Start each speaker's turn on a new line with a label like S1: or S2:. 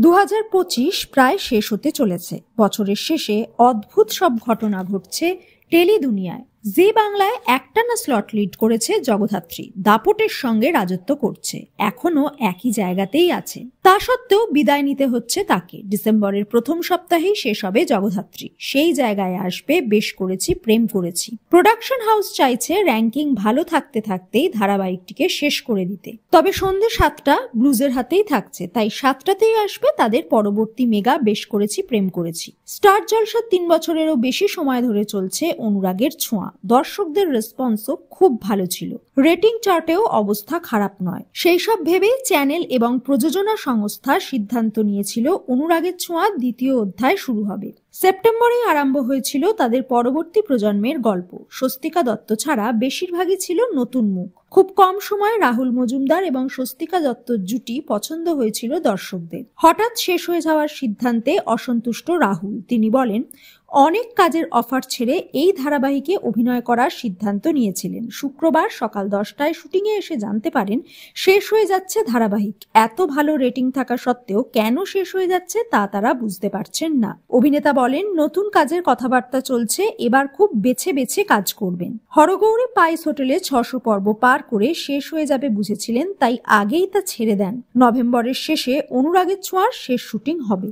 S1: 2025 প্রায় শেষ হতে চলেছে। বছরের শেষে অদ্ভুত সব ঘটনা ঘটছে টেলি দুনিয়ায়। জি বাংলায় একটানা স্লট লিড করেছে জগদ্ধাত্রী, দাপটের সঙ্গে রাজত্ব করছে, এখনো একই জায়গাতেই আছে। তা সত্ত্বেও বিদায় নিতে হচ্ছে তাকে। ডিসেম্বরের প্রথম সপ্তাহেই শেষ হবে জগদ্ধাত্রী। সেই জায়গায় আসবে বেশ করেছি প্রেম করেছি। প্রোডাকশন হাউস চাইছে র্যাঙ্কিং ভালো থাকতে থাকতেই ধারাবাহিকটিকে শেষ করে দিতে। তবে সন্ধ্যে 7টা ব্লুজের হাতেই থাকছে, তাই 7টাতেই আসবে তাদের পরবর্তী মেগা বেশ করেছি প্রেম করেছি। স্টার জলসা 3 বছরেরও বেশি সময় ধরে চলছে অনুরাগের ছোঁয়া। দর্শকদের রেসপন্সও খুব ভালো ছিল, রেটিং চার্টেও অবস্থা খারাপ নয়। সেই সব ভেবেই চ্যানেল এবং প্রযোজনা সংস্থা সিদ্ধান্ত নিয়েছিল অনুরাগের ছোঁয়া দ্বিতীয় অধ্যায় শুরু হবে। সেপ্টেম্বরেই আরম্ভ হয়েছিল তাদের পরবর্তী প্রজন্মের গল্প। স্বস্তিকা দত্ত ছাড়া বেশিরভাগই ছিল নতুন মুখ। খুব কম সময়ে রাহুল মজুমদার এবং স্বস্তিকা দত্তর জুটি পছন্দ হয়েছিল দর্শকদের। হঠাৎ শেষ হয়ে যাওয়ার সিদ্ধান্তে অসন্তুষ্ট রাহুল। তিনি বলেন, অনেক কাজের অফার ছেড়ে এই ধারাবাহিকে অভিনয় করার সিদ্ধান্ত নিয়েছিলেন। শুক্রবার সকাল 10টায় শুটিংয়ে এসে জানতে পারেন শেষ হয়ে যাচ্ছে ধারাবাহিক। এত ভালো রেটিং থাকা সত্ত্বেও কেন শেষ হয়ে যাচ্ছে তা তারা বুঝতে পারছেন না। অভিনেতা বলেন, নতুন কাজের কথাবার্তা চলছে, এবার খুব বেছে বেছে কাজ করবেন। হরগৌরী পাইস হোটেলে 600 পর্ব পার করে শেষ হয়ে যাবে বুঝেছিলেন, তাই আগেই তা ছেড়ে দেন। নভেম্বরের শেষে অনুরাগের ছোঁয়ার শেষ শুটিং হবে।